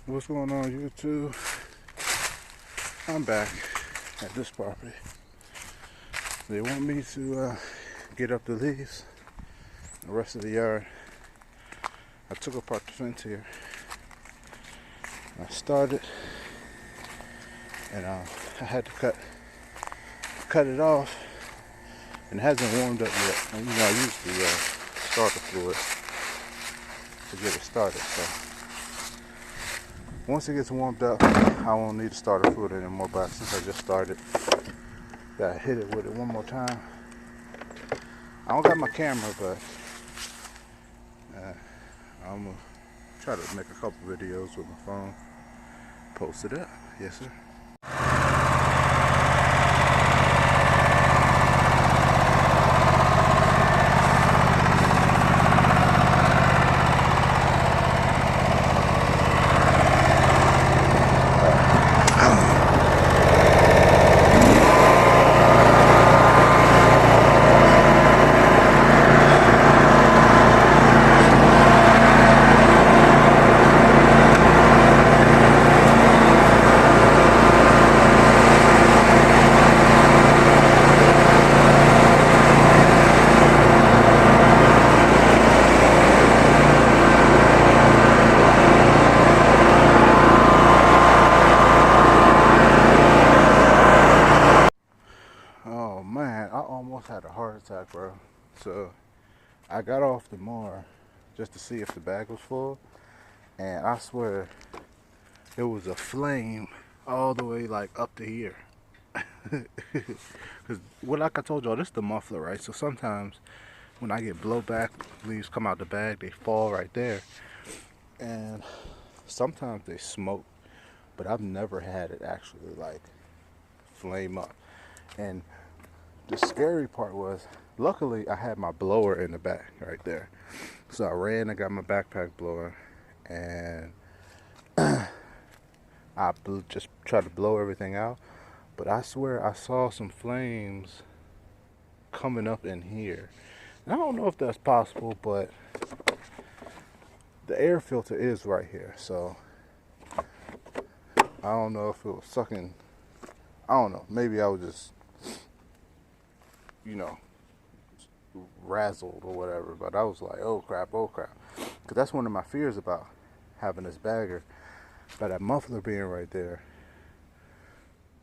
What's going on, YouTube? I'm back at this property. They want me to get up the leaves, the rest of the yard. I took apart the fence here. I started, and I had to cut it off, and it hasn't warmed up yet. And I used the starter fluid to get it started. So once it gets warmed up, I won't need to starter fluid anymore. But since I just started, gotta hit it with it one more time. I don't got my camera, but I'm gonna try to make a couple videos with my phone. Post it up. Yes, sir. Oh man, I almost had a heart attack, bro. So I got off the mower just to see if the bag was full, and I swear it was a flame all the way like up to here. Cause like I told y'all, this is the muffler, right? So sometimes when I get blowback, leaves come out the bag, they fall right there, and sometimes they smoke, but I've never had it actually like flame up. And the scary part was, luckily I had my blower in the back right there. So I ran and got my backpack blower, and I just tried to blow everything out. But I swear I saw some flames coming up in here. And I don't know if that's possible, but the air filter is right here. So I don't know if it was sucking. I don't know. Maybe I was just, razzled or whatever. But I was like, oh crap. Because that's one of my fears about having this bagger. By that muffler being right there,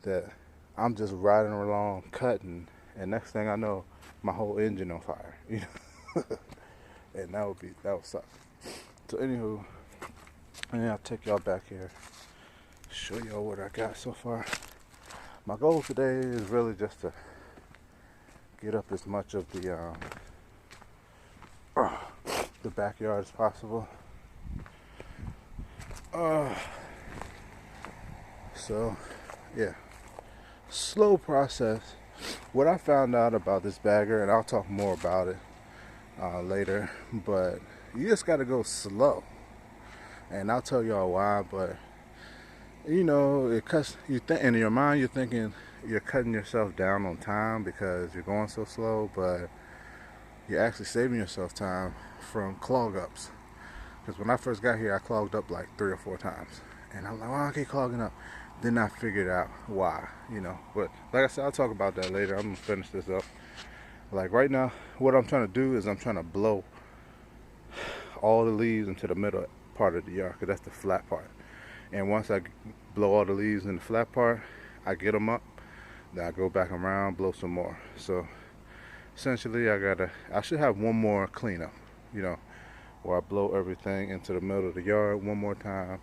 that I'm just riding along, cutting, and next thing I know, my whole engine on fire. And that would suck. So anywho, and I'll take y'all back here, show y'all what I got so far. My goal today is really just to get up as much of the backyard as possible. So yeah, slow process. What I found out about this bagger, and I'll talk more about it later, but you just gotta go slow, and I'll tell y'all why. But it cuts you. In your mind, you're thinking you're cutting yourself down on time because you're going so slow, but you're actually saving yourself time from clog ups. Because when I first got here, I clogged up like 3 or 4 times, and I'm like, well, I keep clogging up. Then I figured out why, But like I said, I'll talk about that later. I'm gonna finish this up. Like right now, what I'm trying to do is I'm trying to blow all the leaves into the middle part of the yard, because that's the flat part. And once I blow all the leaves in the flat part, I get them up. Then I go back around, blow some more. So essentially, I should have one more cleanup, where I blow everything into the middle of the yard one more time,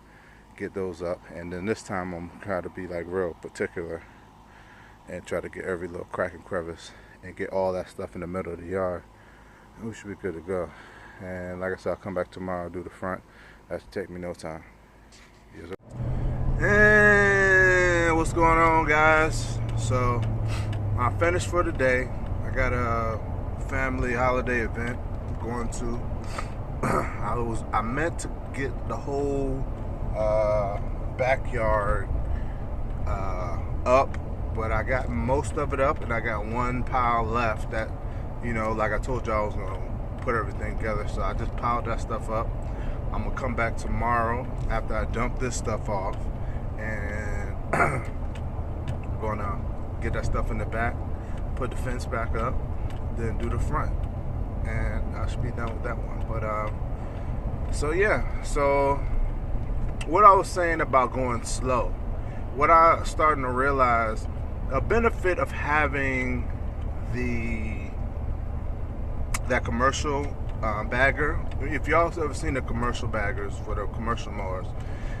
get those up, and then this time I'm trying to be like real particular and try to get every little crack and crevice and get all that stuff in the middle of the yard, and we should be good to go. And like I said, I'll come back tomorrow, do the front. That should take me no time. Yes, sir. And what's going on, guys? So I finished for the day. I got a family holiday event I'm going to. I meant to get the whole backyard up, but I got most of it up, and I got one pile left that, like I told y'all, I was gonna put everything together. So I just piled that stuff up, I'm gonna come back tomorrow after I dump this stuff off, and I'm gonna get that stuff in the back, put the fence back up, then do the front, and I should be done with that one. But so yeah, so what I was saying about going slow, what I starting to realize, a benefit of having that commercial bagger. If y'all ever seen the commercial baggers for the commercial mowers,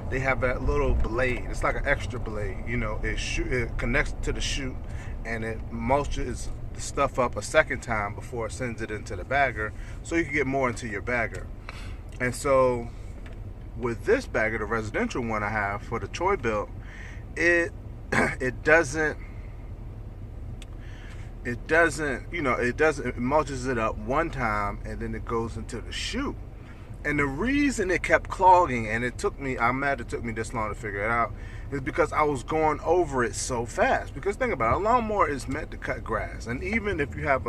they have that little blade. It's like an extra blade, you know. It connects to the chute, and it mulches the stuff up a second time before it sends it into the bagger, so you can get more into your bagger. And so with this bagger, the residential one I have for the Troy built, it doesn't, you know, it mulches it up one time and then it goes into the chute. And the reason it kept clogging, and I'm mad it took me this long to figure it out, is because I was going over it so fast. Because think about it, a lawnmower is meant to cut grass, and even if you have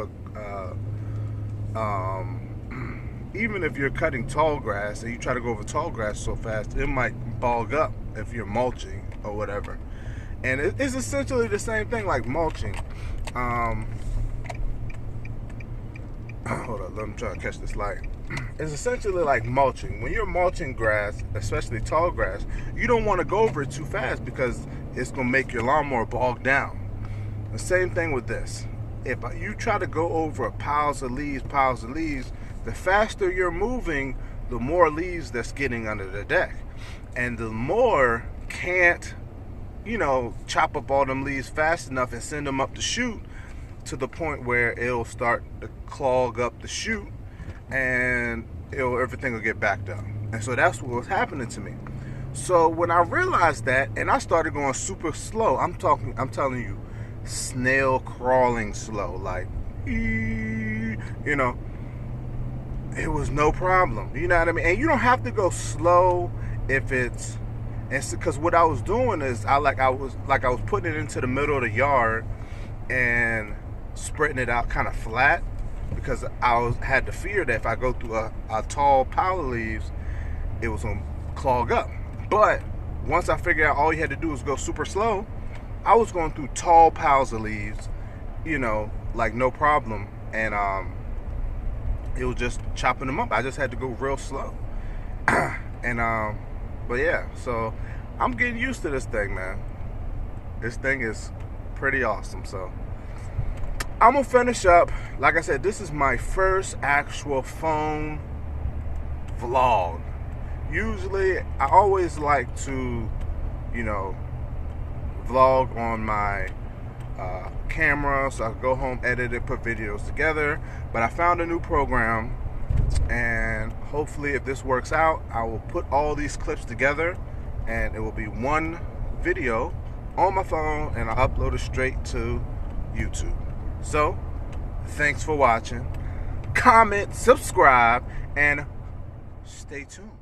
even if you're cutting tall grass and you try to go over tall grass so fast, it might bog up if you're mulching or whatever. And it's essentially the same thing like mulching. Hold on, let me try to catch this light. It's essentially like mulching. When you're mulching grass, especially tall grass, you don't want to go over it too fast because it's going to make your lawnmower bog down. The same thing with this. If you try to go over piles of leaves, the faster you're moving, the more leaves that's getting under the deck. And the mower can't, you know, chop up all them leaves fast enough and send them up the chute to the point where it'll start to clog up the chute, and everything will get backed up. And so that's what was happening to me. So when I realized that, and I started going super slow, I'm telling you, snail crawling slow, like, you know, it was no problem. You know what I mean? And you don't have to go slow if it's, and because what I was doing is I was putting it into the middle of the yard and spreading it out kind of flat, because I had the fear that if I go through a tall pile of leaves, it was gonna clog up. But once I figured out all you had to do was go super slow, I was going through tall piles of leaves, you know, like no problem, and it was just chopping them up. I just had to go real slow. And but yeah, so I'm getting used to this thing, man. This thing is pretty awesome. So I'm gonna finish up. Like I said, this is my first actual phone vlog. Usually I always like to, you know, vlog on my camera, so I can go home, edit it, put videos together. But I found a new program, and hopefully if this works out, I will put all these clips together and it will be one video on my phone, and I'll upload it straight to YouTube. So thanks for watching. Comment, subscribe, and stay tuned.